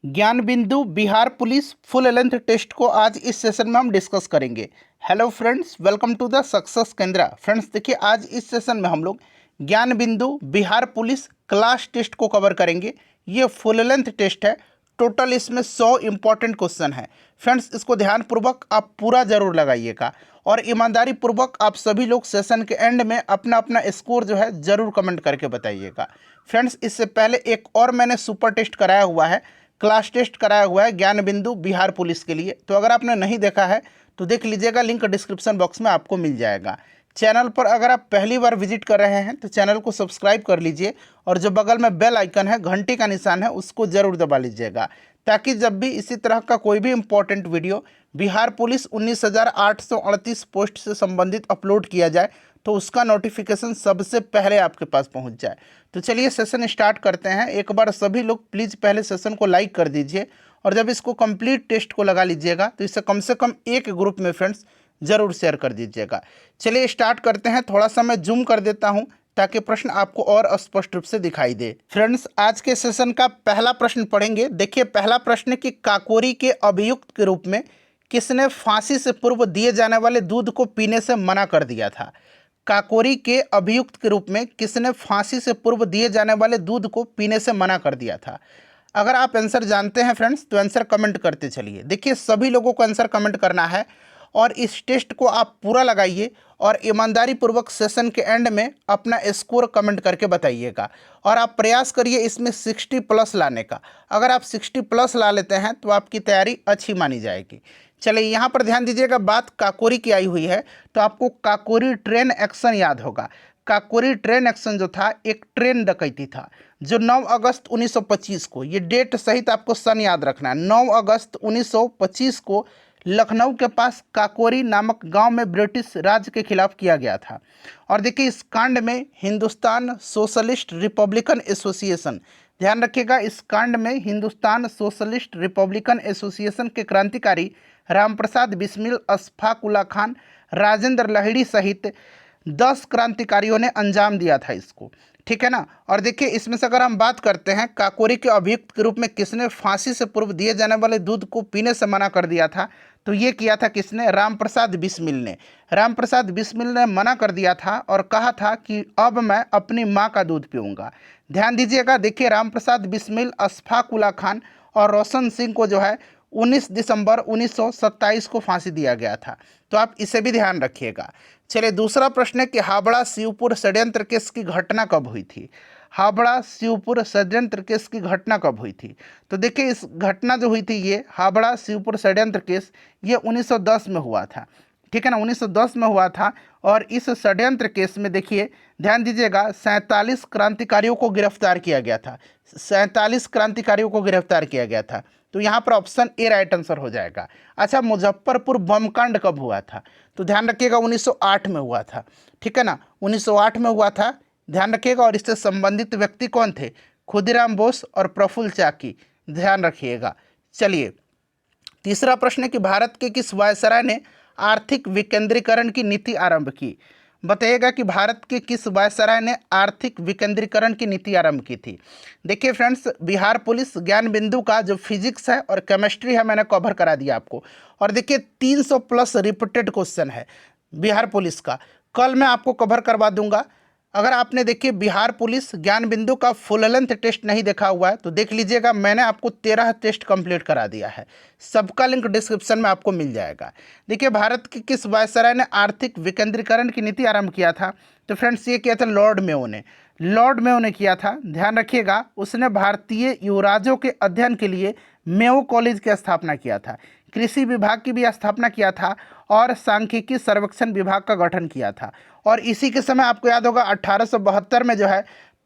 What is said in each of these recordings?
ज्ञान Bindu Bihar police full length test को आज इस सेशन में हम डिस्कस करेंगे। Hello friends, welcome to the success Kendra. Friends देखिए, आज इस सेशन में हम लोग Gyan Bindu Bihar police class test को कवर करेंगे। ये फुल लेंथ टेस्ट है। टोटल इसमें 100 इंपॉर्टेंट क्वेश्चन है। फ्रेंड्स इसको ध्यानपूर्वक आप पूरा जरूर लगाइएगा और ईमानदारी पूर्वक आप सभी लोग सेशन के एंड में अपना अपना स्कोर जो है ज़रूर कमेंट करके बताइएगा। फ्रेंड्स इससे पहले एक और मैंने सुपर टेस्ट कराया हुआ है, क्लास टेस्ट कराया हुआ है ज्ञान बिंदु बिहार पुलिस के लिए। तो अगर आपने नहीं देखा है तो देख लीजिएगा, लिंक डिस्क्रिप्शन बॉक्स में आपको मिल जाएगा। चैनल पर अगर आप पहली बार विजिट कर रहे हैं तो चैनल को सब्सक्राइब कर लीजिए और जो बगल में बेल आइकन है, घंटी का निशान है, उसको ज़रूर दबा लीजिएगा ताकि जब भी इसी तरह का कोई भी important video Bihar police 19,838 post से संबंधित अपलोड किया जाए तो उसका नोटिफिकेशन सबसे पहले आपके पास पहुंच जाए। तो चलिए सेशन स्टार्ट करते हैं। एक बार सभी लोग प्लीज़ पहले सेशन को लाइक कर दीजिए और जब इसको कंप्लीट टेस्ट को लगा लीजिएगा तो इसे कम से कम एक ग्रुप में फ्रेंड्स ज़रूर शेयर कर दीजिएगा। चलिए स्टार्ट करते हैं। थोड़ा सा मैं जूम कर देता हूं ताकि प्रश्न आपको और स्पष्ट रूप से दिखाई दे। फ्रेंड्स आज के सेशन का पहला प्रश्न पढ़ेंगे। देखिए पहला प्रश्न कि काकोरी के अभियुक्त के रूप में किसने फांसी से पूर्व दिए जाने वाले दूध को पीने से मना कर दिया था। काकोरी के अभियुक्त के रूप में किसने फांसी से पूर्व दिए जाने वाले दूध को पीने से मना कर दिया था। अगर आप आंसर जानते हैं फ्रेंड्स तो आंसर कमेंट करते चलिए। देखिए सभी लोगों को आंसर कमेंट करना है और इस टेस्ट को आप पूरा लगाइए और ईमानदारी पूर्वक सेशन के एंड में अपना स्कोर कमेंट करके बताइएगा और आप प्रयास करिए इसमें 60 प्लस लाने का। अगर आप 60 प्लस ला लेते हैं तो आपकी तैयारी अच्छी मानी जाएगी। चलिए यहाँ पर ध्यान दीजिएगा, बात काकोरी की आई हुई है तो आपको काकोरी ट्रेन एक्शन याद होगा। काकोरी ट्रेन एक्शन जो था एक ट्रेन डकैती था जो 9 अगस्त 1925 को, ये डेट सहित आपको सन याद रखना है, 9 अगस्त 1925 को लखनऊ के पास काकोरी नामक गांव में ब्रिटिश राज के खिलाफ किया गया था। और देखिए इस कांड में हिंदुस्तान सोशलिस्ट रिपब्लिकन एसोसिएशन, ध्यान रखिएगा, इस कांड में हिंदुस्तान सोशलिस्ट रिपब्लिकन एसोसिएशन के क्रांतिकारी रामप्रसाद बिस्मिल, अशफाक उल्ला खान, राजेंद्र लाहिड़ी सहित 10 क्रांतिकारियों ने अंजाम दिया था इसको, ठीक है ना। और देखिए इसमें से अगर हम बात करते हैं काकोरी के अभियुक्त के रूप में किसने फांसी से पूर्व दिए जाने वाले दूध को पीने से मना कर दिया था, तो ये किया था किसने, रामप्रसाद बिस्मिल ने। रामप्रसाद बिस्मिल ने मना कर दिया था और कहा था कि अब मैं अपनी माँ का दूध पीऊँगा। ध्यान दीजिएगा, देखिए रामप्रसाद बिस्मिल, अशफाक उल्ला खान और रोशन सिंह को जो है 19 दिसंबर 1927 को फांसी दिया गया था। तो आप इसे भी ध्यान रखिएगा। चलिए दूसरा प्रश्न है कि हावड़ा शिवपुर षड्यंत्र केस की घटना कब हुई थी। हावड़ा शिवपुर षड्यंत्र केस की घटना कब हुई थी, तो देखिए इस घटना जो हुई थी, ये हावड़ा शिवपुर षड्यंत्र केस ये 1910 में हुआ था, ठीक है ना, 1910 में हुआ था। और इस षड्यंत्र केस में देखिए ध्यान दीजिएगा 47 क्रांतिकारियों को गिरफ्तार किया गया था। 47 क्रांतिकारियों को गिरफ्तार किया गया था। तो यहाँ पर ऑप्शन ए राइट आंसर हो जाएगा। अच्छा, मुजफ्फरपुर बम कांड कब हुआ था, तो ध्यान रखिएगा 1908 में हुआ था, ठीक है ना, 1908 में हुआ था, ध्यान रखिएगा। और इससे संबंधित व्यक्ति कौन थे, खुदीराम बोस और प्रफुल्ल चाकी, ध्यान रखिएगा। चलिए तीसरा प्रश्न है कि भारत के किस वायसराय ने आर्थिक विकेंद्रीकरण की नीति आरंभ की। बताइएगा कि भारत के किस वायसराय ने आर्थिक विकेंद्रीकरण की नीति आरंभ की थी। देखिए फ्रेंड्स, बिहार पुलिस ज्ञान बिंदु का जो फिजिक्स है और केमिस्ट्री है मैंने कवर करा दिया आपको। और देखिए 300 प्लस रिपीटेड क्वेश्चन है बिहार पुलिस का, कल मैं आपको कवर करवा दूंगा। अगर आपने देखिए बिहार पुलिस ज्ञान बिंदु का फुल लेंथ टेस्ट नहीं देखा हुआ है तो देख लीजिएगा, मैंने आपको 13 टेस्ट कंप्लीट करा दिया है, सबका लिंक डिस्क्रिप्शन में आपको मिल जाएगा। देखिए भारत के किस वायसराय ने आर्थिक विकेंद्रीकरण की नीति आरंभ किया था, तो फ्रेंड्स ये किया था लॉर्ड मेयो ने। लॉर्ड मेयो ने किया था, ध्यान रखिएगा। उसने भारतीय युवराजों के अध्ययन के लिए मेयो कॉलेज की स्थापना किया था, कृषि विभाग की भी स्थापना किया था और सांख्यिकी सर्वेक्षण विभाग का गठन किया था। और इसी के समय आपको याद होगा 1872 में जो है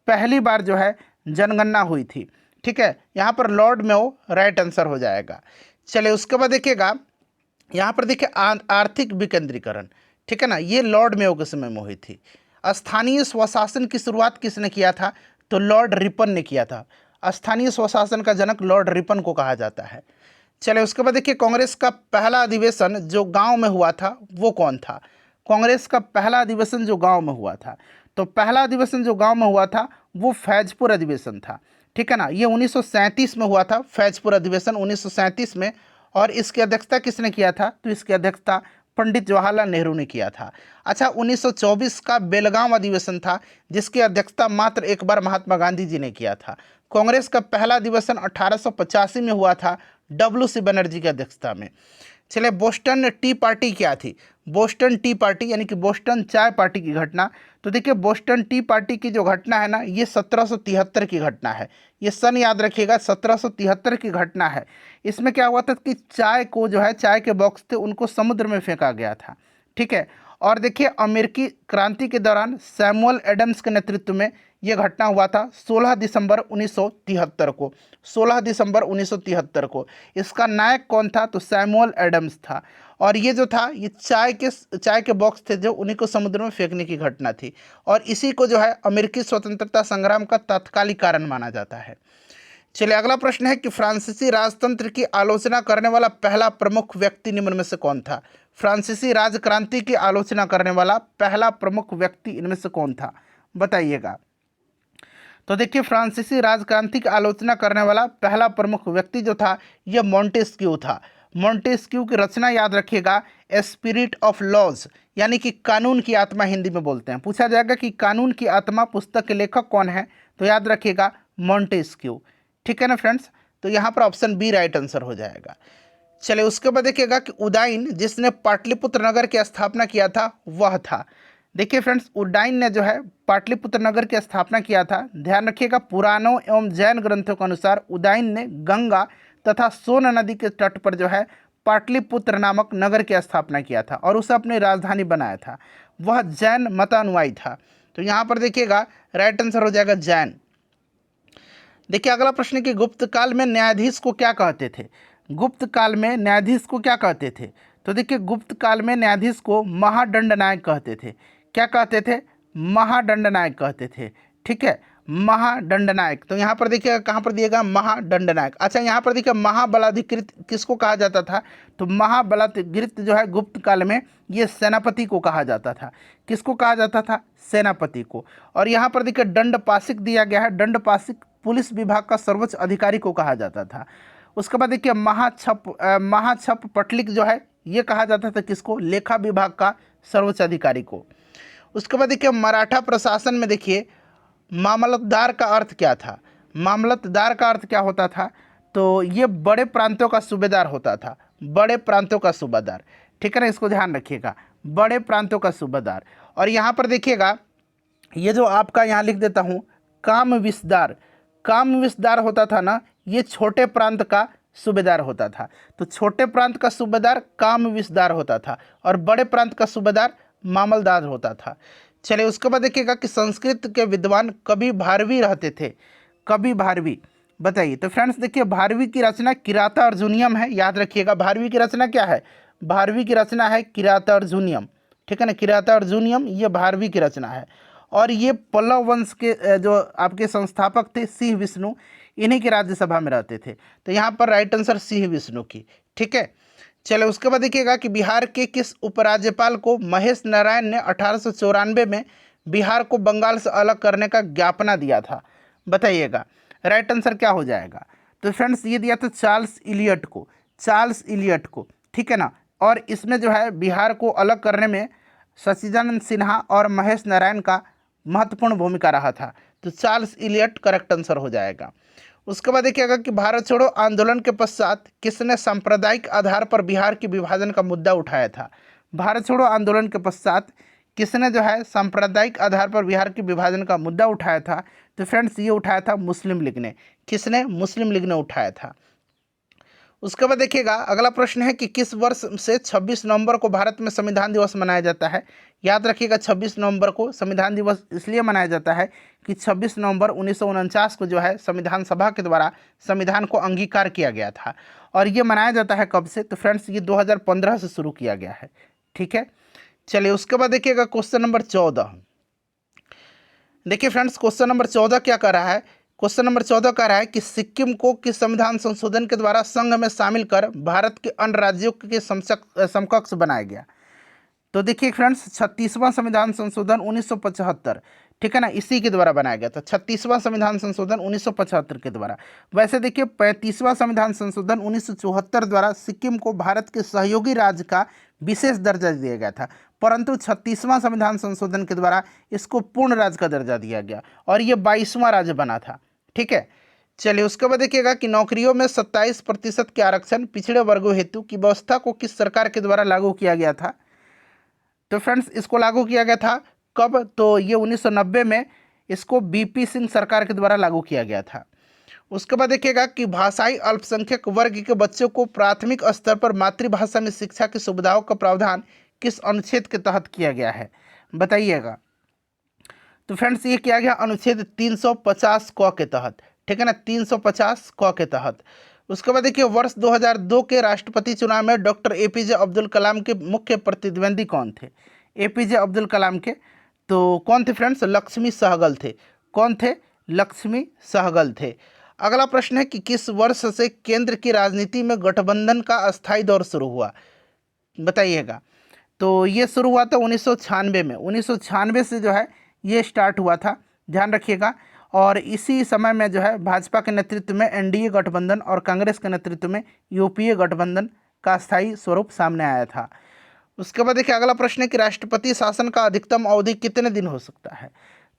पहली बार जो है जनगणना हुई थी, ठीक है। यहाँ पर लॉर्ड मेयो राइट आंसर हो जाएगा। चलिए उसके बाद देखिएगा, यहाँ पर देखिए आर्थिक विकेंद्रीकरण, ठीक है ना, ये लॉर्ड मेयो के समय में हुई थी। स्थानीय स्वशासन की शुरुआत किसने किया था, तो लॉर्ड रिपन ने किया था। स्थानीय स्वशासन का जनक लॉर्ड रिपन को कहा जाता है। चलिए उसके बाद देखिए कांग्रेस का पहला अधिवेशन जो गांव में हुआ था वो कौन था। कांग्रेस का पहला अधिवेशन जो गांव में हुआ था, तो पहला अधिवेशन जो गांव में हुआ था वो फैजपुर अधिवेशन था, ठीक है ना। ये 1937 में हुआ था, फैजपुर अधिवेशन 1937 में। और इसकी अध्यक्षता किसने किया था? तो इसकी अध्यक्षता पंडित जवाहरलाल नेहरू ने किया था। अच्छा, 1924 का बेलगाम अधिवेशन था, जिसकी अध्यक्षता मात्र एक बार महात्मा गांधी जी ने किया था। कांग्रेस का पहला अधिवेशन 1885 में हुआ था, WC बनर्जी की अध्यक्षता में। चलिए, बोस्टन टी पार्टी क्या थी? बोस्टन टी पार्टी यानी कि बोस्टन चाय पार्टी की घटना। तो देखिए, बोस्टन टी पार्टी की जो घटना है ना, ये 1773 की घटना है। ये सन याद रखिएगा, 1773 की घटना है। इसमें क्या हुआ था कि चाय को जो है, चाय के बॉक्स थे उनको समुद्र में फेंका गया था। ठीक है। और देखिए, अमेरिकी क्रांति के दौरान सैमुअल एडम्स के नेतृत्व में यह घटना हुआ था 16 दिसंबर 1973 को। 16 दिसंबर 1973 को। इसका नायक कौन था? तो सैमुअल एडम्स था। और ये जो था, ये चाय के बॉक्स थे जो, उन्हीं को समुद्र में फेंकने की घटना थी। और इसी को जो है अमेरिकी स्वतंत्रता संग्राम का तात्कालिक कारण माना जाता है। चलिए, अगला प्रश्न है कि फ्रांसीसी राजतंत्र की आलोचना करने वाला पहला प्रमुख व्यक्ति निम्न में से कौन था? फ्रांसीसी राजक्रांति की आलोचना करने वाला पहला प्रमुख व्यक्ति इनमें से कौन था? बताइएगा। तो देखिए, फ्रांसीसी राजक्रांति की आलोचना करने वाला पहला प्रमुख व्यक्ति जो था, यह मोंटेस्क्यू था। मोंटेस्क्यू की रचना याद रखिएगा, स्पिरिट ऑफ लॉज, यानी कि कानून की आत्मा हिंदी में बोलते हैं। पूछा जाएगा कि कानून की आत्मा पुस्तक के लेखक कौन है? तो याद रखिएगा, मोंटेस्क्यू। ठीक है ना फ्रेंड्स। तो यहाँ पर ऑप्शन बी राइट आंसर हो जाएगा। चलिए, उसके बाद देखिएगा कि उदाइन जिसने पाटलिपुत्र नगर की स्थापना किया था, वह था। देखिए फ्रेंड्स, उदाइन ने जो है पाटलिपुत्र नगर की स्थापना किया था। ध्यान रखिएगा, पुराणों एवं जैन ग्रंथों के अनुसार उदाइन ने गंगा तथा सोन नदी के तट पर जो है पाटलिपुत्र नामक नगर की स्थापना किया था और उसे अपनी राजधानी बनाया था। वह जैन मतानुयायी था। तो यहाँ पर देखिएगा, राइट आंसर हो जाएगा जैन। देखिए, अगला प्रश्न कि गुप्त काल में न्यायाधीश को क्या कहते थे? गुप्त काल में न्यायाधीश को क्या कहते थे? तो देखिए, गुप्त काल में न्यायाधीश को महादंड नायक कहते थे। क्या कहते थे? महादंड नायक कहते थे। ठीक है, महादंड नायक। तो यहाँ पर देखिएगा, कहाँ पर दिएगा? महादंड नायक। अच्छा, यहाँ पर देखिए, महाबलाधिकृत किसको कहा जाता था? तो महाबलाधिकृत जो है गुप्त काल में, ये सेनापति को कहा जाता था। किसको कहा जाता था? सेनापति को। और यहाँ पर देखिए, दंडपाशिक दिया गया है। दंडपाशिक पुलिस विभाग का सर्वोच्च अधिकारी को कहा जाता था। उसके बाद देखिए, महाछप पटलिक जो है, ये कहा जाता था किसको? लेखा विभाग का सर्वोच्च अधिकारी को। उसके बाद देखिए, मराठा प्रशासन में देखिए, मामलतदार का अर्थ क्या था? मामलतदार का अर्थ क्या होता था? तो ये बड़े प्रांतों का सूबेदार होता था। बड़े प्रांतों का सूबेदार। ठीक है ना, इसको ध्यान रखिएगा, बड़े प्रांतों का सूबेदार। और यहाँ पर देखिएगा, ये जो आपका यहाँ लिख देता हूँ, काम विस्तार। काम विस्तार होता था ना, ये छोटे प्रांत का सूबेदार होता था। तो छोटे प्रांत का सूबेदार काम विस्तार होता था और बड़े प्रांत का सूबेदार मामलदार होता था। चलिए, उसके बाद देखिएगा कि संस्कृत के विद्वान कवि भारवी रहते थे। कवि भारवी, बताइए। तो फ्रेंड्स देखिए, भारवी की रचना किराता अर्जुनियम है। याद रखिएगा, भारवी की रचना क्या है? भारवी की रचना है किराता अर्जुनियम। ठीक है ना, किराता अर्जुनियम ये भारवी की रचना है। और ये पल्लव वंश के जो आपके संस्थापक थे, सिंह विष्णु, इन्हीं के राज्यसभा में रहते थे। तो यहाँ पर राइट आंसर सिंह विष्णु की। ठीक है। चलो, उसके बाद देखिएगा कि बिहार के किस उपराज्यपाल को महेश नारायण ने 1894 में बिहार को बंगाल से अलग करने का ज्ञापना दिया था? बताइएगा, राइट आंसर क्या हो जाएगा? तो फ्रेंड्स, ये दिया था चार्ल्स इलियट को। चार्ल्स इलियट को। ठीक है ना। और इसमें जो है बिहार को अलग करने में सच्चिदानंद सिन्हा और महेश नारायण का महत्वपूर्ण भूमिका रहा था। तो चार्ल्स इलियट करेक्ट आंसर हो जाएगा। उसके बाद देखिएगा कि भारत छोड़ो आंदोलन के पश्चात किसने सांप्रदायिक आधार पर बिहार के विभाजन का मुद्दा उठाया था? भारत छोड़ो आंदोलन के पश्चात किसने जो है सांप्रदायिक आधार पर बिहार के विभाजन का मुद्दा उठाया था? तो फ्रेंड्स, ये उठाया था मुस्लिम लीग ने। किसने? मुस्लिम लीग ने उठाया था। उसके बाद देखिएगा, अगला प्रश्न है कि किस वर्ष से 26 नवंबर को भारत में संविधान दिवस मनाया जाता है? याद रखिएगा, 26 नवंबर को संविधान दिवस इसलिए मनाया जाता है कि 26 नवंबर 1949 को जो है संविधान सभा के द्वारा संविधान को अंगीकार किया गया था। और ये मनाया जाता है कब से? तो फ्रेंड्स, ये 2015 से शुरू किया गया है। ठीक है। चलिए, उसके बाद देखिएगा क्वेश्चन नंबर 14। देखिए फ्रेंड्स, क्वेश्चन नंबर 14 क्या कर रहा है? क्वेश्चन नंबर 14 कह रहा है कि सिक्किम को किस संविधान संशोधन के द्वारा संघ में शामिल कर भारत के अन्य राज्यों के समकक्ष बनाया गया? तो देखिए फ्रेंड्स, 36वां संविधान संशोधन 1975। ठीक है ना, इसी के द्वारा बनाया गया था। 36वां संविधान संशोधन 1975 के द्वारा। वैसे देखिए 35वां संविधान संशोधन 1974 द्वारा सिक्किम को भारत के सहयोगी राज्य का विशेष दर्जा दिया गया था, परंतु 36वां संविधान संशोधन के द्वारा इसको पूर्ण राज्य का दर्जा दिया गया और ये 22वां राज्य बना था। ठीक है, चलिए उसके बाद देखिएगा कि नौकरियों में 27% के आरक्षण पिछड़े वर्गों हेतु की व्यवस्था को किस सरकार के द्वारा लागू किया गया था। तो फ्रेंड्स इसको लागू किया गया था कब, तो ये 1990 में इसको बीपी सिंह सरकार के द्वारा लागू किया गया था। उसके बाद देखिएगा कि भाषाई अल्पसंख्यक वर्ग के बच्चों को प्राथमिक स्तर पर मातृभाषा में शिक्षा की सुविधाओं का प्रावधान किस अनुच्छेद के तहत किया गया है, बताइएगा। तो फ्रेंड्स ये किया गया अनुच्छेद 350 क के तहत, ठीक है ना, 350 क के तहत। उसके बाद देखिए वर्ष 2002 के राष्ट्रपति चुनाव में डॉक्टर एपीजे अब्दुल कलाम के मुख्य प्रतिद्वंदी कौन थे। एपीजे अब्दुल कलाम के तो कौन थे फ्रेंड्स, लक्ष्मी सहगल थे। कौन थे, लक्ष्मी सहगल थे। अगला प्रश्न है कि किस वर्ष से केंद्र की राजनीति में गठबंधन का अस्थायी दौर शुरू हुआ, बताइएगा। तो ये शुरू हुआ था 1996 में। 1996 से जो है ये स्टार्ट हुआ था, ध्यान रखिएगा। और इसी समय में जो है भाजपा के नेतृत्व में एनडीए गठबंधन और कांग्रेस के नेतृत्व में यूपीए गठबंधन का स्थायी स्वरूप सामने आया था। उसके बाद देखिए अगला प्रश्न है कि राष्ट्रपति शासन का अधिकतम अवधि कितने दिन हो सकता है।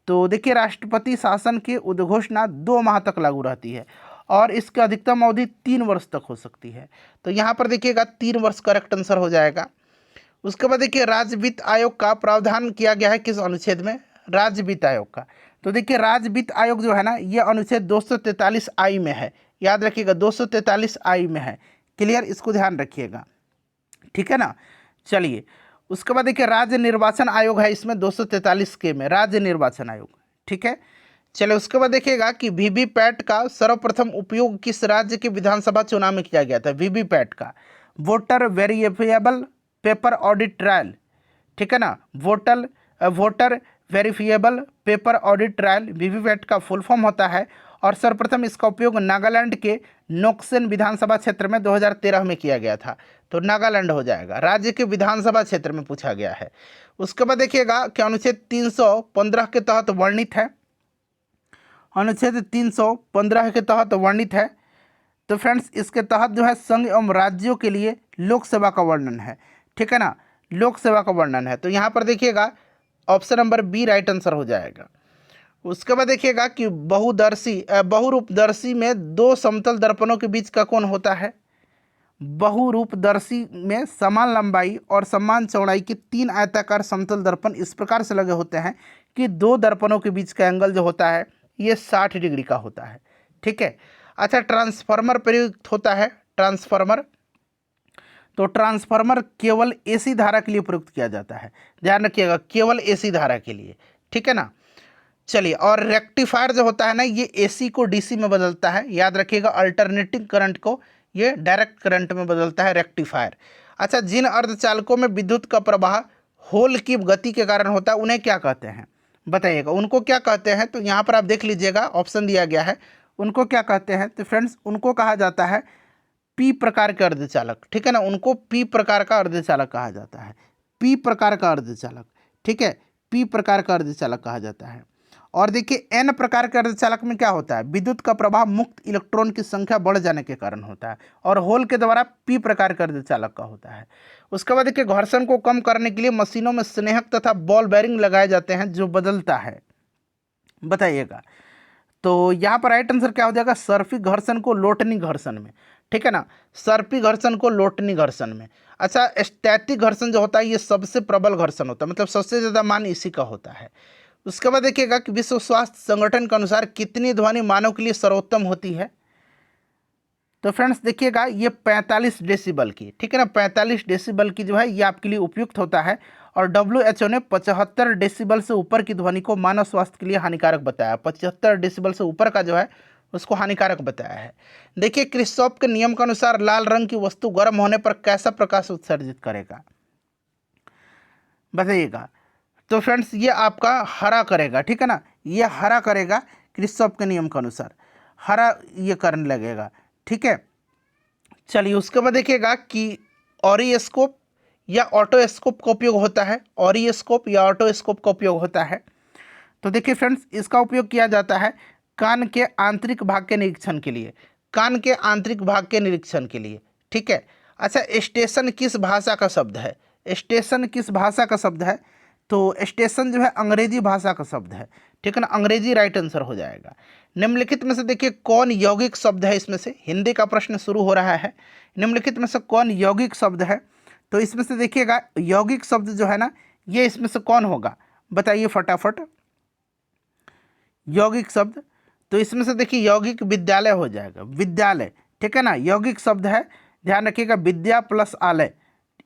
तो देखिए राष्ट्रपति शासन की उद्घोषणा 2 माह तक लागू रहती है और इसकी अधिकतम अवधि 3 वर्ष तक हो सकती है। तो यहाँ पर देखिएगा 3 वर्ष करेक्ट आंसर हो जाएगा। उसके बाद देखिए राज्य वित्त आयोग का प्रावधान किया गया है किस अनुच्छेद में, राज्य वित्त आयोग का। तो देखिए राज्य वित्त आयोग जो है ना ये अनुच्छेद 243 आई में है, याद रखिएगा 243 आई में है। क्लियर, इसको ध्यान रखिएगा, ठीक है ना। चलिए उसके बाद देखिए राज्य निर्वाचन आयोग है इसमें 243 के में, राज्य निर्वाचन आयोग, ठीक है। चलिए उसके बाद देखिएगा कि वीवीपैट का सर्वप्रथम उपयोग किस राज्य के विधानसभा चुनाव में किया गया था। वीवीपैट का voter verifiable paper audit trial, ठीक है ना, voter verifiable paper audit trial VVPAT का फुल फॉर्म होता है और सर्वप्रथम इसका उपयोग नागालैंड के नोक्सेन विधानसभा क्षेत्र में 2013 में किया गया था। तो नागालैंड हो जाएगा, राज्य के विधानसभा क्षेत्र में पूछा गया है। उसके बाद देखिएगा कि अनुच्छेद 315 के तहत वर्णित है, अनुच्छेद 315 के तहत वर्णित है। तो फ्रेंड्स इसके तहत जो है संघ एवं राज्यों के लिए लोक सेवा का वर्णन है, ठीक है ना, लोक सेवा का वर्णन है। तो यहाँ पर देखिएगा option number B right answer हो जाएगा। उसके बाद देखिएगा कि बहुरूपदर्शी में 2 समतल दर्पणों के बीच का कोण होता है। बहुरूपदर्शी में समान लंबाई और समान चौड़ाई के 3 आयताकार समतल दर्पण इस प्रकार से लगे होते हैं कि 2 दर्पणों के बीच का एंगल जो होता है ये 60 डिग्री का होता है, ठीक है। अच्छा ट्रांसफार्मर प्रयुक्त होता है, ट्रांसफार्मर, तो ट्रांसफार्मर केवल एसी धारा के लिए प्रयुक्त किया जाता है, ध्यान रखिएगा केवल एसी धारा के लिए, ठीक है ना। चलिए और रेक्टिफायर जो होता है ना ये एसी को डीसी में बदलता है, याद रखिएगा अल्टरनेटिंग करंट को ये डायरेक्ट करंट में बदलता है रेक्टिफायर। अच्छा जिन अर्धचालकों में विद्युत का प्रवाह होल की गति के कारण होता है उन्हें क्या कहते हैं, बताइएगा, उनको क्या कहते हैं। तो यहाँ पर आप देख लीजिएगा ऑप्शन दिया गया है, उनको क्या कहते हैं। तो फ्रेंड्स उनको कहा जाता है पी प्रकार के अर्धचालक, ठीक है ना, उनको पी प्रकार का अर्धचालक कहा जाता है, पी प्रकार का अर्धचालक, ठीक है, पी प्रकार का अर्धचालक कहा जाता है। और देखिए एन प्रकार के अर्धचालक में क्या होता है, विद्युत का प्रवाह मुक्त इलेक्ट्रॉन की संख्या बढ़ जाने के कारण होता है और होल के द्वारा पी प्रकार के अर्धचालक का होता है। उसके बाद देखिए घर्षण को कम करने के लिए मशीनों में स्नेहक तथा बॉल बेरिंग लगाए जाते हैं जो बदलता है, बताइएगा। तो यहाँ पर राइट आंसर क्या हो जाएगा, सर्पी घर्षण को लोटनी घर्षण में, ठीक है ना, सर्पी घर्षण को लोटनी घर्षण में। अच्छा स्टैटिक घर्षण जो होता है ये सबसे प्रबल घर्षण होता है, मतलब सबसे ज़्यादा मान इसी का होता है। उसके बाद देखिएगा कि विश्व स्वास्थ्य संगठन के अनुसार कितनी ध्वनि मानव के लिए सर्वोत्तम होती है। तो फ्रेंड्स देखिएगा ये 45 डेसिबल की, ठीक है ना, 45 डेसिबल की जो है ये आपके लिए उपयुक्त होता है। और WHO ने 75 डेसिबल से ऊपर की ध्वनि को मानव स्वास्थ्य के लिए हानिकारक बताया, 75 डेसिबल से ऊपर का जो है उसको हानिकारक बताया है। देखिए क्रिस्टोफ के नियम के अनुसार लाल रंग की वस्तु गर्म होने पर कैसा प्रकाश उत्सर्जित करेगा, बताइएगा। तो फ्रेंड्स ये आपका हरा करेगा, ठीक है ना, ये हरा करेगा क्रिस्टोफ के नियम के अनुसार, हरा ये करने लगेगा, ठीक है। चलिए उसके बाद देखिएगा कि ऑरियोस्कोप या ऑटोस्कोप का उपयोग होता है, ऑरियोस्कोप या ऑटोस्कोप का उपयोग होता है। तो देखिए फ्रेंड्स, इसका उपयोग किया जाता है कान के आंतरिक भाग के निरीक्षण के लिए, कान के आंतरिक भाग के निरीक्षण के लिए। ठीक है। अच्छा, स्टेशन किस भाषा का शब्द है? स्टेशन किस भाषा का शब्द है? तो स्टेशन जो है अंग्रेजी भाषा का शब्द है। ठीक है ना, अंग्रेजी राइट आंसर हो जाएगा। निम्नलिखित में से देखिए कौन यौगिक शब्द है? इसमें से हिंदी का प्रश्न शुरू हो रहा है। निम्नलिखित में से कौन यौगिक शब्द है? तो इसमें से देखिएगा यौगिक शब्द जो है ना, ये इसमें से कौन होगा? बताइए फटाफट। यौगिक शब्द, तो इसमें से देखिए यौगिक विद्यालय हो जाएगा, विद्यालय। ठीक है ना, यौगिक शब्द है, ध्यान रखिएगा, विद्या प्लस आलय।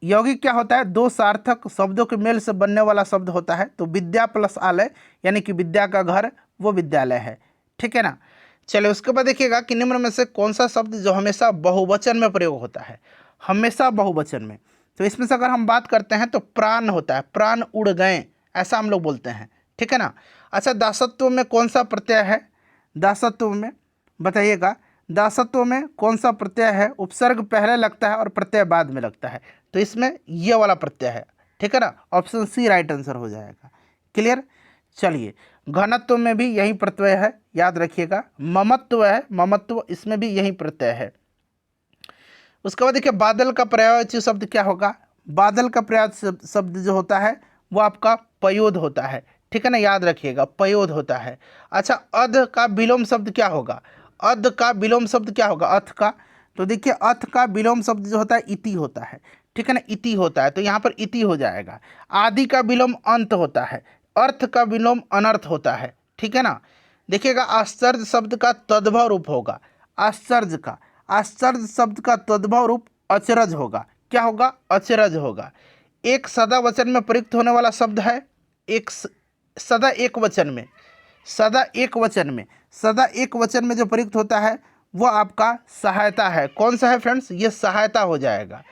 यौगिक क्या होता है? दो सार्थक शब्दों के मेल से बनने वाला शब्द होता है। तो विद्या प्लस आलय यानी कि विद्या का घर, वो विद्यालय है। ठीक है ना। चलिए, उसके बाद देखिएगा कि निम्न में से कौन सा शब्द जो हमेशा बहुवचन में प्रयोग होता है? हमेशा बहुवचन में। तो इसमें से अगर हम बात करते हैं तो प्राण होता है, प्राण उड़ गए, ऐसा हम लोग बोलते हैं। ठीक है ना। अच्छा, दासत्व में कौन सा प्रत्यय है? दासत्व में बताइएगा, दासत्व में कौन सा प्रत्यय है? उपसर्ग पहले लगता है और प्रत्यय बाद में लगता है। तो इसमें ये वाला प्रत्यय है। ठीक है ना, ऑप्शन सी राइट आंसर हो जाएगा। क्लियर। चलिए, घनत्व में भी यही प्रत्यय है, याद रखिएगा। ममत्व है, ममत्व, इसमें भी यही प्रत्यय है। उसके बाद देखिए बादल का पर्यायवाची शब्द क्या होगा? बादल का पर्यायवाची शब्द जो होता है वो आपका पयोद होता है। ठीक है ना, याद रखिएगा, पयोद होता है। अच्छा, अध का विलोम शब्द क्या होगा? अध का विलोम शब्द क्या होगा? अथ का। तो देखिए अथ का विलोम शब्द जो होता है इति होता है। ठीक है ना, इति होता है, तो यहाँ पर इति हो जाएगा। आदि का विलोम अंत होता है, अर्थ का विलोम अनर्थ होता है। ठीक है ना। देखिएगा आश्चर्य शब्द का तद्भव रूप होगा, आश्चर्य का, आश्चर्य शब्द का तद्भव रूप अचरज होगा। क्या होगा? अचरज होगा। एक सदा वचन में प्रयुक्त होने वाला शब्द है, एक सदा एक वचन में, सदा एक वचन में, सदा एक वचन में जो प्रयुक्त होता है वो आपका सहायता है। कौन सा है फ्रेंड्स? ये सहायता हो जाएगा।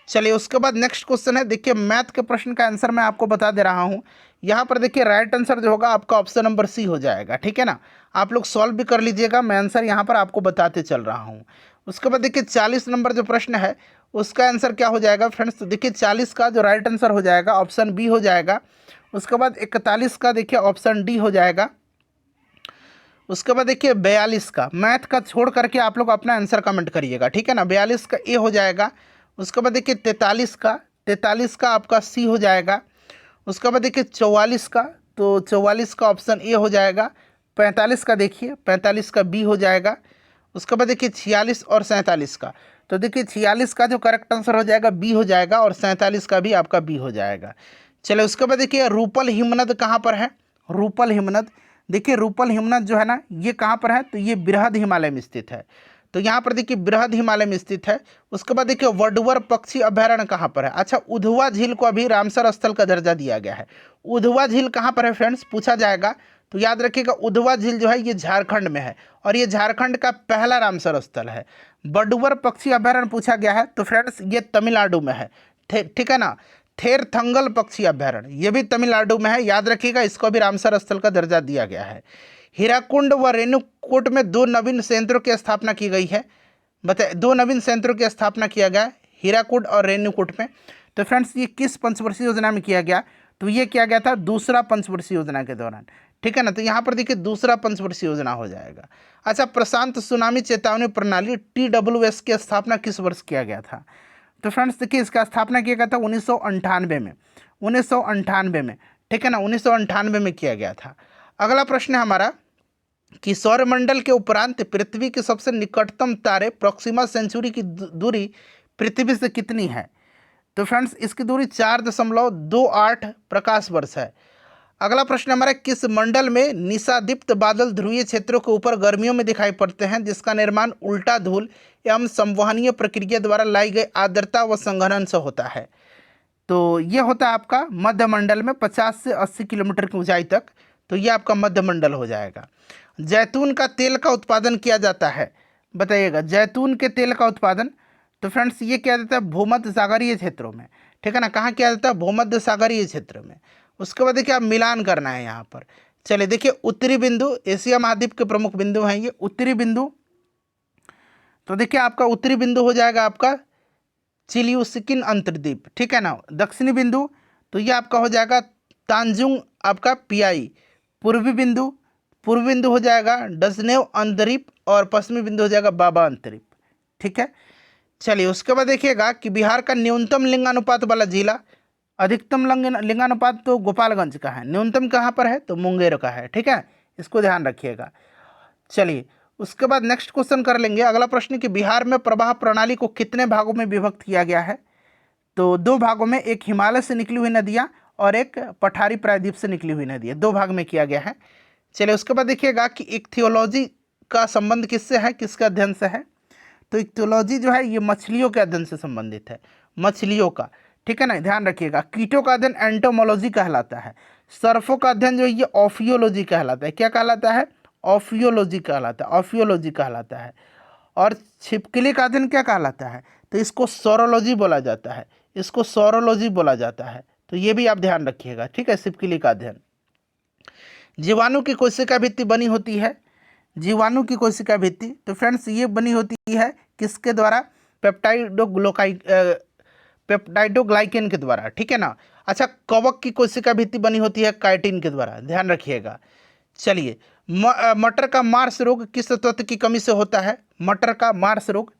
चलिए, उसके बाद नेक्स्ट क्वेश्चन है, देखिए मैथ के प्रश्न का आंसर मैं आपको बता दे रहा हूँ। यहाँ पर देखिए राइट आंसर जो होगा आपका ऑप्शन नंबर सी हो जाएगा। ठीक है ना, आप लोग सॉल्व भी कर लीजिएगा, मैं आंसर यहाँ पर आपको बताते चल रहा हूँ। उसके बाद देखिए 40 नंबर जो प्रश्न है उसका आंसर क्या हो जाएगा फ्रेंड्स? तो देखिए 40 का जो राइट आंसर हो जाएगा ऑप्शन बी हो जाएगा। उसके बाद 41 का देखिए ऑप्शन डी हो जाएगा। उसके बाद देखिए 42 का, मैथ का छोड़ करके आप लोग अपना आंसर कमेंट करिएगा। ठीक है ना, 42 का ए हो जाएगा। उसके बाद देखिए 43 का आपका सी हो जाएगा। उसके बाद देखिए 44 का, तो 44 का ऑप्शन ए हो जाएगा। 45 का देखिए, 45 का बी हो जाएगा। उसके बाद देखिए 46 और 47 का, तो देखिए 46 का जो करेक्ट आंसर हो जाएगा बी हो जाएगा और 47 का भी आपका बी हो जाएगा। चलो, उसके बाद देखिए रूपल हिमनद कहाँ पर है? रूपल हिमनद, देखिए रूपल हिमनद जो है ना ये कहाँ पर है? तो ये बृहद हिमालय में स्थित है। तो यहाँ पर देखिए बृहद हिमालय में स्थित है। उसके बाद देखिए वडवर पक्षी अभयारण्य कहाँ पर है? अच्छा, उधवा झील को अभी रामसर स्थल का दर्जा दिया गया है। उधवा झील कहाँ पर है फ्रेंड्स? पूछा जाएगा। तो याद रखिएगा उधवा झील जो है ये झारखंड में है और ये झारखंड का पहला रामसर स्थल है। वडवर पक्षी अभयारण्य पूछा गया है, तो फ्रेंड्स ये तमिलनाडु में है। ठीक है ना। थेरथंगल पक्षी अभयारण्य ये भी तमिलनाडु में है, याद रखिएगा, इसको भी रामसर स्थल का दर्जा दिया गया है। हीराकुंड व रेणुकूट में 2 नवीन संयंत्रों की स्थापना की गई है। बताए, 2 नवीन संयंत्रों की स्थापना किया गया हीराकुंड और रेणुकूट में। तो फ्रेंड्स ये किस पंचवर्षीय योजना में किया गया? तो ये किया गया था दूसरा पंचवर्षीय योजना के दौरान। ठीक है ना, तो यहाँ पर देखिए दूसरा पंचवर्षीय योजना हो जाएगा। अच्छा, प्रशांत सुनामी चेतावनी प्रणाली TWS की स्थापना किस वर्ष किया गया था? तो फ्रेंड्स देखिए इसका स्थापना किया गया था 1998 में, 1998 में। ठीक है ना, 1998 में किया गया था। अगला प्रश्न है हमारा कि सौरमंडल के उपरांत पृथ्वी के सबसे निकटतम तारे प्रॉक्सिमा सेंचुरी की दूरी पृथ्वी से कितनी है? तो फ्रेंड्स इसकी दूरी 4.28 प्रकाश वर्ष है। अगला प्रश्न हमारा, किस मंडल में निशादीप्त बादल ध्रुवीय क्षेत्रों के ऊपर गर्मियों में दिखाई पड़ते हैं जिसका निर्माण उल्टा धूल एवं संवहनीय प्रक्रिया द्वारा लाई गई आर्द्रता व संघनन से होता है? तो ये होता है आपका मध्य मंडल में 50 से 80 किलोमीटर की ऊंचाई तक, तो ये आपका मध्य मंडल हो जाएगा। जैतून का तेल का उत्पादन किया जाता है, बताइएगा, जैतून के तेल का उत्पादन, तो फ्रेंड्स ये किया जाता है भूमध्य सागरीय क्षेत्रों में। ठीक है ना, कहाँ किया जाता है? भूमध्य सागरीय क्षेत्र में। उसके बाद देखिए आप मिलान करना है यहाँ पर। चलिए देखिए उत्तरी बिंदु एशिया महाद्वीप के प्रमुख बिंदु हैं ये उत्तरी बिंदु। तो देखिए आपका उत्तरी बिंदु हो जाएगा आपका चिलिउसिकिन अंतर्द्वीप। ठीक है ना, दक्षिणी बिंदु तो ये आपका हो जाएगा तांजुंग आपका पियाई, पूर्वी बिंदु हो जाएगा डजनेव अंतरीप और पश्चिमी बिंदु हो जाएगा बाबा अंतरीप। ठीक है, चलिए उसके बाद देखिएगा कि बिहार का न्यूनतम लिंगानुपात वाला जिला, अधिकतम लिंगानुपात तो गोपालगंज का है, न्यूनतम कहाँ पर है तो मुंगेर का है। ठीक है, इसको ध्यान रखिएगा। चलिए उसके बाद नेक्स्ट क्वेश्चन कर लेंगे। अगला प्रश्न कि बिहार में प्रवाह प्रणाली को कितने भागों में विभक्त किया गया है? तो 2 भागों में, एक हिमालय से निकली हुई नदियाँ और एक पठारी प्रायद्वीप से निकली हुई नदियाँ, 2 भाग में किया गया है। चलिए उसके बाद देखिएगा कि इक्थियोलॉजी का संबंध किससे है, किसके अध्ययन से है? तो इक्थियोलॉजी जो है ये मछलियों के अध्ययन से संबंधित है, मछलियों का। ठीक है ना, ध्यान रखिएगा। कीटों का अध्ययन एंटोमोलॉजी कहलाता है। सर्फों का अध्ययन जो है ये ऑफियोलॉजी कहलाता है। क्या कहलाता है? ऑफियोलॉजी कहलाता है, ऑफियोलॉजी कहलाता है। और छिपकली का अध्ययन क्या कहलाता है? तो इसको सौरोलॉजी बोला जाता है, इसको सौरोलॉजी बोला जाता है। तो ये भी आप ध्यान रखिएगा। ठीक है, छिपकली का अध्ययन। जीवाणु की कोशिका भित्ति बनी होती है, जीवाणु की कोशिका भित्ति तो फ्रेंड्स ये बनी होती है किसके द्वारा? पेप्टाइडोग्लाइकेन के द्वारा। ठीक है ना। अच्छा, कवक की कोशिका भित्ति बनी होती है काइटिन के द्वारा, ध्यान रखिएगा। चलिए मटर का मार्स रोग किस तत्व की कमी से होता है? मटर का मार्स रोग,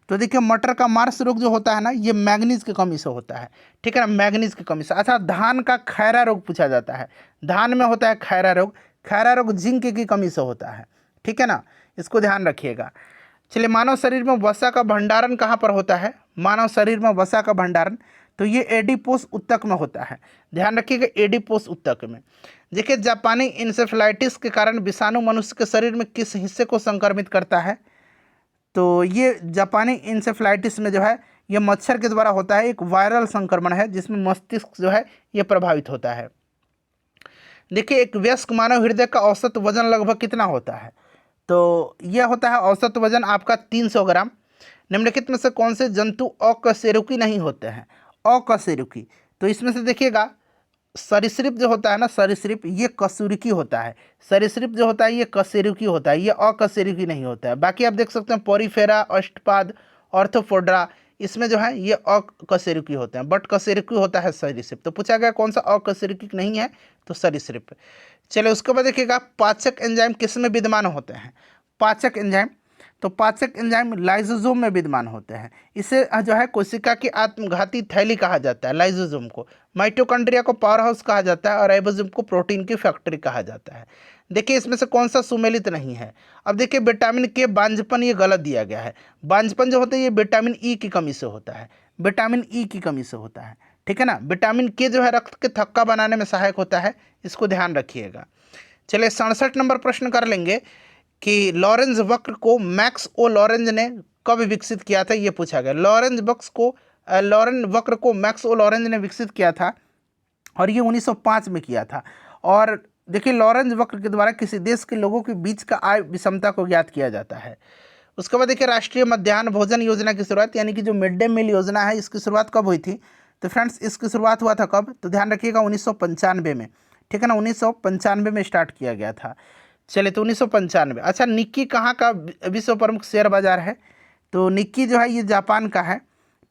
तो देखिए मटर का मार्स रोग जो होता है ना ये मैग्नीज की कमी से होता है। ठीक है ना, मैग्नीज की कमी से। अच्छा, धान का खैरा रोग पूछा जाता है, धान में होता है खैरा रोग, खैरा रोग जिंक की कमी से होता है। ठीक है ना, इसको ध्यान रखिएगा। चलिए मानव शरीर में वसा का भंडारण कहाँ पर होता है? मानव शरीर में वसा का भंडारण तो ये एडिपोस ऊतक में होता है, ध्यान रखिएगा, एडिपोस ऊतक में। देखिए जापानी इंसेफ्लाइटिस के कारण विषाणु मनुष्य के शरीर में किस हिस्से को संक्रमित करता है? तो ये जापानी इंसेफ्लाइटिस में जो है ये मच्छर के द्वारा होता है, एक वायरल संक्रमण है जिसमें मस्तिष्क जो है ये प्रभावित होता है। देखिए एक वयस्क मानव हृदय का औसत वजन लगभग कितना होता है? तो यह होता है औसत वजन आपका 300 ग्राम। निम्नलिखित में से कौन से जंतु अकशेरुकी नहीं होते हैं? अकशेरुकी, तो इसमें से देखिएगा सरीसृप जो होता है ना, सरीसृप ये कशेरुकी होता है, सरीसृप जो होता है ये कशेरुकी होता है, ये अकशेरुकी नहीं होता है। बाकी आप देख सकते हैं पोरीफेरा, अष्टपाद, ऑर्थोपोड्रा, इसमें जो है ये अकशेरुकी होते हैं, बट कशेरुकी होता है सरीसृप। तो पूछा गया कौन सा अकशेरुकी नहीं है, तो सरीसृप। चलिए उसके बाद देखिएगा पाचक एंजाइम किस में विद्यमान होते हैं? पाचक एंजाइम, तो पाचक एंजाइम लाइसोसोम में विद्यमान होते हैं। इसे जो है कोशिका की आत्मघाती थैली कहा जाता है, लाइसोसोम को। माइटोकॉन्ड्रिया को पावर हाउस कहा जाता है और राइबोसोम को प्रोटीन की फैक्ट्री कहा जाता है। देखिए इसमें से कौन सा सुमेलित नहीं है? अब देखिए विटामिन के बांझपन ये गलत दिया गया है। बांझपन जो होता है ये विटामिन ई की कमी से होता है, विटामिन ई की कमी से होता है। ठीक है ना, विटामिन के जो है रक्त के थक्का बनाने में सहायक होता है, इसको ध्यान रखिएगा। चलिए 67 नंबर प्रश्न कर लेंगे कि लॉरेंज वक्र को मैक्स ओ लॉरेंज ने कब विकसित किया था, ये पूछा गया। लॉरेंज वक्र को मैक्स ओ लॉरेंज ने विकसित किया था और ये 1905 में किया था। और देखिए लॉरेंज वक्र के द्वारा किसी देश के लोगों के बीच का आय विषमता को ज्ञात किया जाता है। उसके बाद देखिए राष्ट्रीय मध्याह्न भोजन योजना की शुरुआत, यानी कि जो मिड डे मील योजना है, इसकी शुरुआत कब हुई थी? तो फ्रेंड्स इसकी शुरुआत हुआ था कब? तो ध्यान रखिएगा 1995 में। ठीक है ना, 1995 में स्टार्ट किया गया था। चलिए तो 1995। अच्छा, निक्की कहाँ का विश्व प्रमुख शेयर बाजार है? तो निक्की जो है ये जापान का है।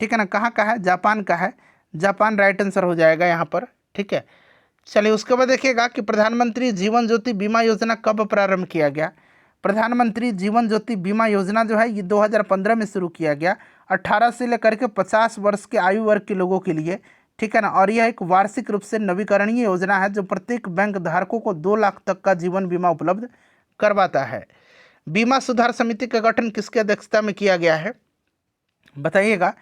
ठीक है ना, कहाँ का है? जापान का है। जापान राइट आंसर हो जाएगा यहाँ पर। ठीक है, चलिए उसके बाद देखिएगा कि प्रधानमंत्री जीवन ज्योति बीमा योजना कब प्रारंभ किया गया? प्रधानमंत्री जीवन ज्योति बीमा योजना जो है ये 2015 में शुरू किया गया, 18 से लेकर के 50 वर्ष के आयु वर्ग के लोगों के लिए। ठीक है ना, और यह एक वार्षिक रूप से नवीकरणीय योजना है जो प्रत्येक बैंक धारकों को 2 लाख तक का जीवन बीमा उपलब्ध करवाता है। बीमा सुधार समिति का गठन किसकी अध्यक्षता में किया गया है, बताइएगा?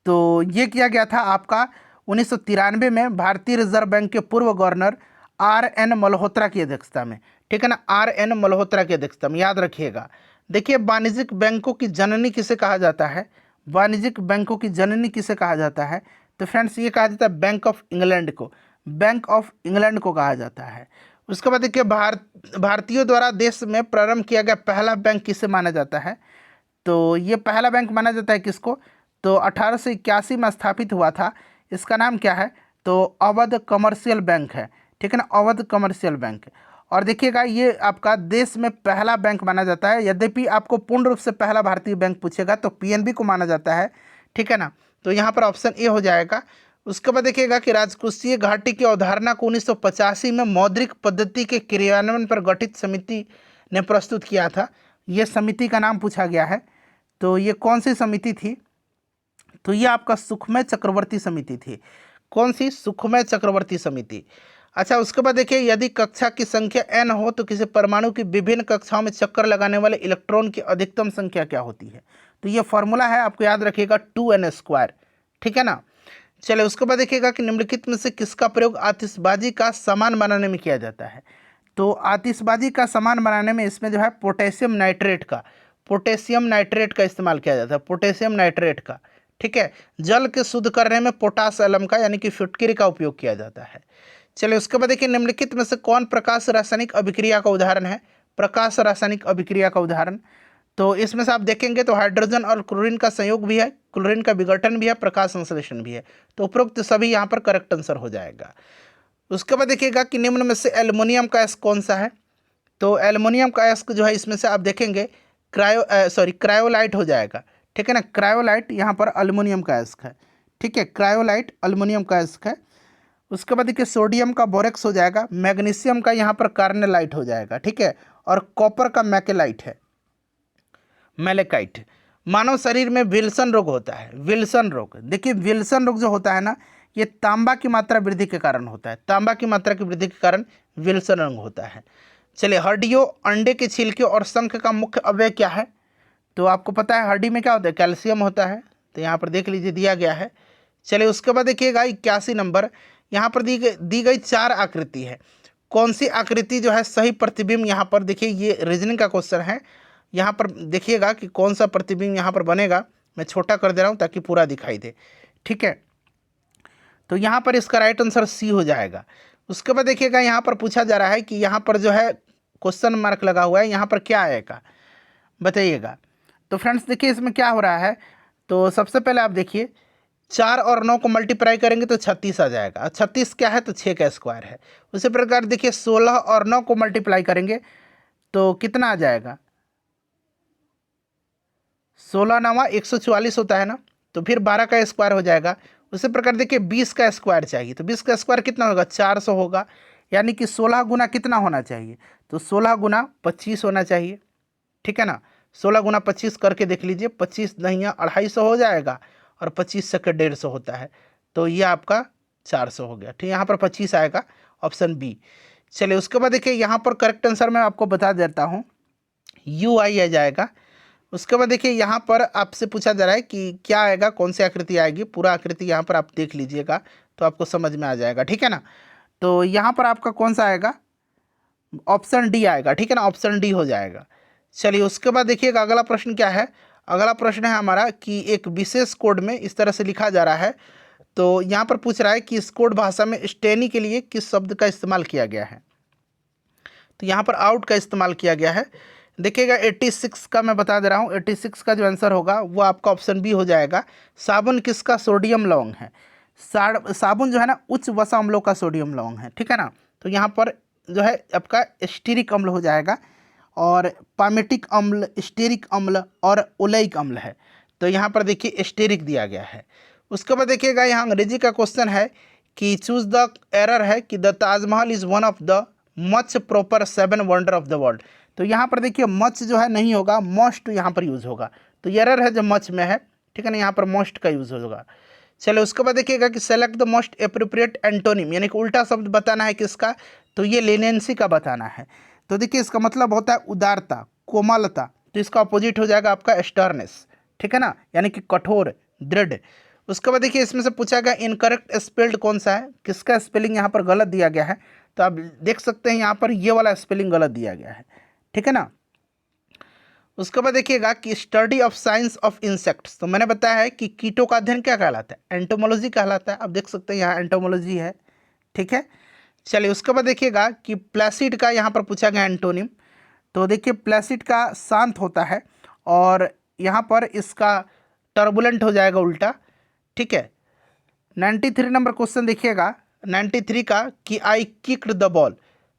तो ये किया गया था आपका 1993 में भारतीय रिजर्व बैंक के पूर्व गवर्नर RN मल्होत्रा की अध्यक्षता में। ठीक है ना, RN मल्होत्रा की अध्यक्षता में, याद रखिएगा। देखिए वाणिज्यिक बैंकों की जननी किसे कहा जाता है? वाणिज्यिक बैंकों की जननी किसे कहा जाता है? तो फ्रेंड्स ये कहा जाता है बैंक ऑफ इंग्लैंड को, बैंक ऑफ इंग्लैंड को कहा जाता है। उसके बाद देखिए भारतीयों द्वारा देश में प्रारंभ किया गया पहला बैंक किसे माना जाता है? तो ये पहला बैंक माना जाता है किसको? तो 1881 में स्थापित हुआ था। इसका नाम क्या है? तो अवध कमर्शियल बैंक है। ठीक है ना, अवध कमर्शियल बैंक। और देखिएगा ये आपका देश में पहला बैंक माना जाता है। यद्यपि आपको पूर्ण रूप से पहला भारतीय बैंक पूछेगा तो PNB को माना जाता है। ठीक है ना, तो यहाँ पर ऑप्शन ए हो जाएगा। उसके बाद देखिएगा कि राजकोषीय घाटी की अवधारणा को 1985 में मौद्रिक पद्धति के क्रियान्वयन पर गठित समिति ने प्रस्तुत किया था। ये समिति का नाम पूछा गया है, तो ये कौन सी समिति थी? तो ये आपका सुखमय चक्रवर्ती समिति थी। कौन सी? सुखमय चक्रवर्ती समिति। अच्छा, उसके बाद देखिए, यदि कक्षा की संख्या n हो तो किसी परमाणु की विभिन्न कक्षाओं में चक्कर लगाने वाले इलेक्ट्रॉन की अधिकतम संख्या क्या होती है? तो ये फॉर्मूला है, आपको याद रखिएगा, 2n²। ठीक है ना। चलिए, उसके बाद देखिएगा कि निम्नलिखित में से किसका प्रयोग आतिशबाजी का सामान बनाने में किया जाता है? तो आतिशबाजी का सामान बनाने में इसमें जो है पोटेशियम नाइट्रेट का इस्तेमाल किया जाता है, पोटेशियम नाइट्रेट का। ठीक है। जल के शुद्ध करने में पोटास एलम का यानी कि फिटकिरी का उपयोग किया जाता है। चलिए, उसके बाद देखिए, निम्नलिखित में से कौन प्रकाश रासायनिक अभिक्रिया का उदाहरण है? प्रकाश रासायनिक अभिक्रिया का उदाहरण, तो इसमें से आप देखेंगे तो हाइड्रोजन और क्लोरीन का संयोग भी है, क्लोरीन का विघटन भी है, प्रकाश संश्लेषण भी है। तो उपरोक्त सभी यहाँ पर करेक्ट आंसर हो जाएगा। उसके बाद देखिएगा कि निम्न में से एल्युमिनियम का अयस्क कौन सा है? तो एल्युमिनियम का अयस्क जो है इसमें से आप देखेंगे क्रायोलाइट हो जाएगा। ठीक है ना, क्रायोलाइट यहाँ पर एल्युमिनियम का अयस्क है। ठीक है, क्रायोलाइट एल्युमिनियम का अयस्क है। उसके बाद देखिए, सोडियम का बोरेक्स हो जाएगा, मैग्नीशियम का यहाँ पर कार्नेलाइट हो जाएगा। ठीक है, और कॉपर का मैकेलाइट है, मैलेकाइट। मानव शरीर में विल्सन रोग होता है, विल्सन रोग। देखिए, विल्सन रोग जो होता है ना, ये तांबा की मात्रा वृद्धि के कारण होता है, तांबा की मात्रा की वृद्धि के कारण विल्सन रोग होता है। चलिए, हड्डियों, अंडे के छिलके और शंख का मुख्य अवयव क्या है? तो आपको पता है हड्डी में क्या होता है? कैल्शियम होता है। तो यहाँ पर देख लीजिए, दिया गया है। चलिए, उसके बाद देखिएगा 81 नंबर, यहाँ पर दी गई 4 आकृति है। कौन सी आकृति जो है सही प्रतिबिंब? यहाँ पर देखिए, ये रीजनिंग का क्वेश्चन है। यहाँ पर देखिएगा कि कौन सा प्रतिबिंब यहाँ पर बनेगा। मैं छोटा कर दे रहा हूँ ताकि पूरा दिखाई दे। ठीक है, तो यहाँ पर इसका राइट आंसर सी हो जाएगा। उसके बाद देखिएगा, यहाँ पर पूछा जा रहा है कि यहाँ पर जो है क्वेश्चन मार्क लगा हुआ है, यहाँ पर क्या आएगा बताइएगा। तो फ्रेंड्स देखिए, इसमें क्या हो रहा है, तो सबसे पहले आप देखिए, 4 और 9 को मल्टीप्लाई करेंगे तो 36 आ जाएगा। और 36 क्या है? तो 6 का स्क्वायर है। उसी प्रकार देखिए, 16 और 9 को मल्टीप्लाई करेंगे तो कितना आ जाएगा? 16 9 144 होता है ना, तो फिर 12 का स्क्वायर हो जाएगा। उसी प्रकार देखिए, 20 का स्क्वायर चाहिए, तो 20 का स्क्वायर कितना होगा? 400 होगा। यानी कि 16 गुना कितना होना चाहिए? तो 16 गुना 25 होना चाहिए। ठीक है ना, 16 गुना 25 करके देख लीजिए, 25 दहिया 250 हो जाएगा, और 25 से 150 होता है, तो ये आपका 400 हो गया। ठीक, यहाँ पर 25 आएगा, ऑप्शन बी। चलिए, उसके बाद देखिए, यहाँ पर करेक्ट आंसर मैं आपको बता देता हूँ, UI आ जाएगा। उसके बाद देखिए, यहाँ पर आपसे पूछा जा रहा है कि क्या आएगा, कौन सी आकृति आएगी। पूरा आकृति यहाँ पर आप देख लीजिएगा तो आपको समझ में आ जाएगा। ठीक है ना, तो यहाँ पर आपका कौन सा आएगा? ऑप्शन डी आएगा। ठीक है ना, ऑप्शन डी हो जाएगा। चलिए, उसके बाद देखिएगा, अगला प्रश्न क्या है? अगला प्रश्न है हमारा कि एक विशेष कोड में इस तरह से लिखा जा रहा है। तो यहाँ पर पूछ रहा है कि इस कोड भाषा में स्टेनी के लिए किस शब्द का इस्तेमाल किया गया है? तो यहाँ पर आउट का इस्तेमाल किया गया है। देखिएगा, 86 का मैं बता दे रहा हूँ, 86 का जो आंसर होगा वो आपका ऑप्शन बी हो जाएगा। साबुन किसका सोडियम लवण है? साबुन जो है ना, उच्च वसा अम्लों का सोडियम लवण है। ठीक है ना, तो यहाँ पर जो है आपका स्टीरिक अम्ल हो जाएगा, और पामेटिक अम्ल, स्टेरिक अम्ल और ओलेइक अम्ल है। तो यहाँ पर देखिए, स्टेरिक दिया गया है। उसके बाद देखिएगा, यहाँ अंग्रेजी का क्वेश्चन है कि चूज द एरर है कि the Taj Mahal is one of the much proper 7 wonder of the world. तो यहाँ पर देखिए, मच जो है नहीं होगा, मोस्ट यहाँ पर यूज़ होगा। तो एरर है जो मच में है। ठीक है ना, यहाँ पर मोस्ट का यूज़ होगा। चलो, उसके बाद देखिएगा कि select the most appropriate antonym, यानी कि उल्टा शब्द बताना है किसका? तो ये लेनेंसी का बताना है। तो देखिए, इसका मतलब होता है उदारता, कोमलता। तो इसका अपोजिट हो जाएगा आपका स्टर्नेस। ठीक है ना, यानी कि कठोर, दृढ़। उसके बाद देखिए, इसमें से पूछा गया इनकरेक्ट स्पेल्ड कौन सा है? किसका स्पेलिंग यहाँ पर गलत दिया गया है? तो आप देख सकते हैं यहाँ पर ये वाला स्पेलिंग गलत दिया गया है। ठीक है ना। उसके बाद देखिएगा कि study of science of insects, तो मैंने बताया है कि कीटों का अध्ययन क्या कहलाता है? एंटोमोलॉजी कहलाता है। आप देख सकते हैं यहाँ एंटोमोलॉजी है। ठीक है, चलिए, उसके बाद देखिएगा कि प्लेसिड का यहाँ पर पूछा गया एंटोनिम। तो देखिए, प्लेसिड का शांत होता है, और यहाँ पर इसका टर्बुलेंट हो जाएगा उल्टा। ठीक है, 93 नंबर क्वेश्चन देखिएगा, 93 का कि I kicked the ball,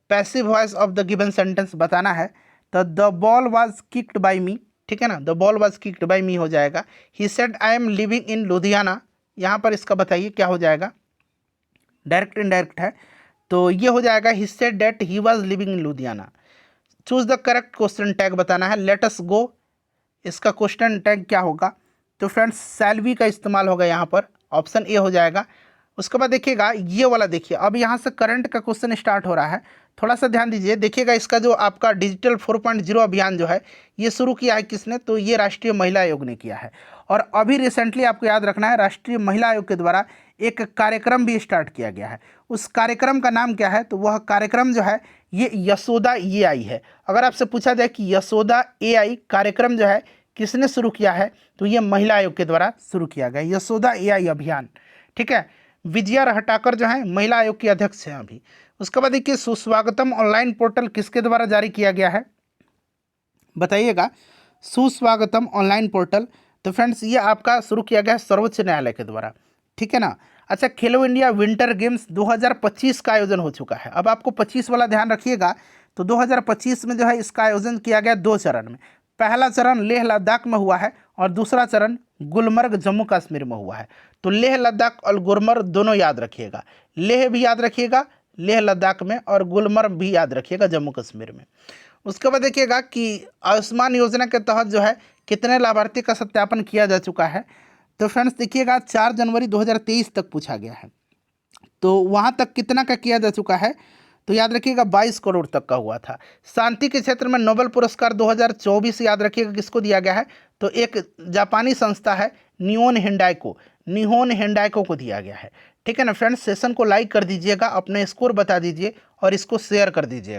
passive voice of the given sentence बताना है। तो the ball was kicked by me. ठीक है ना, the ball was kicked by me हो जाएगा। He said I am living in Ludhiana, यहाँ पर इसका बताइए क्या हो जाएगा? डायरेक्ट इनडायरेक्ट है, तो ये हो जाएगा he said that he was living in Ludhiana. Choose the correct question tag बताना है। लेट अस गो, इसका क्वेश्चन टैग क्या होगा? तो फ्रेंड्स शैल बी का इस्तेमाल होगा यहाँ पर, ऑप्शन ए हो जाएगा। उसके बाद देखिएगा ये वाला, देखिए अब यहाँ से करंट का क्वेश्चन स्टार्ट हो रहा है, थोड़ा सा ध्यान दीजिए। देखिएगा इसका जो आपका डिजिटल 4.0 अभियान जो है ये शुरू किया है किसने? तो ये राष्ट्रीय महिला आयोग ने किया है। और अभी रिसेंटली आपको याद रखना है, राष्ट्रीय महिला आयोग के द्वारा एक कार्यक्रम भी स्टार्ट किया गया है। उस कार्यक्रम का नाम क्या है? तो वह कार्यक्रम जो है ये यशोदा AI है। अगर आपसे पूछा जाए कि यशोदा AI कार्यक्रम जो है किसने शुरू किया है, तो ये महिला आयोग के द्वारा शुरू किया गया यशोदा AI अभियान। ठीक है, विजया रहटाकर जो है महिला आयोग की अध्यक्ष हैं अभी। उसके बाद देखिए सुस्वागतम ऑनलाइन पोर्टल किसके द्वारा जारी किया गया है? बताइएगा। सुस्वागतम ऑनलाइन पोर्टल, तो फ्रेंड्स ये आपका शुरू किया गया है सर्वोच्च न्यायालय के द्वारा। ठीक है ना। अच्छा, खेलो इंडिया विंटर गेम्स 2025 का आयोजन हो चुका है। अब आपको 25 वाला ध्यान रखिएगा। तो 2025 में जो है इसका आयोजन किया गया 2 चरण में। पहला चरण लेह लद्दाख में हुआ है और दूसरा चरण गुलमर्ग जम्मू कश्मीर में हुआ है। तो लेह लद्दाख और गुलमर्ग दोनों याद रखिएगा, लेह भी याद रखिएगा लेह लद्दाख में, और गुलमर्ग भी याद रखिएगा जम्मू कश्मीर में। उसके बाद देखिएगा कि आयुष्मान योजना के तहत जो है कितने लाभार्थी का सत्यापन किया जा चुका है? तो फ्रेंड्स देखिएगा 4 जनवरी 2023 तक पूछा गया है, तो वहाँ तक कितना का किया जा चुका है? तो याद रखिएगा 22 करोड़ तक का हुआ था। शांति के क्षेत्र में नोबेल पुरस्कार 2024 याद रखिएगा किसको दिया गया है? तो एक जापानी संस्था है निहोन हिंडाइको को दिया गया है। ठीक है ना फ्रेंड्स, सेशन को लाइक कर दीजिएगा, अपने स्कोर बता दीजिए और इसको शेयर कर दीजिएगा।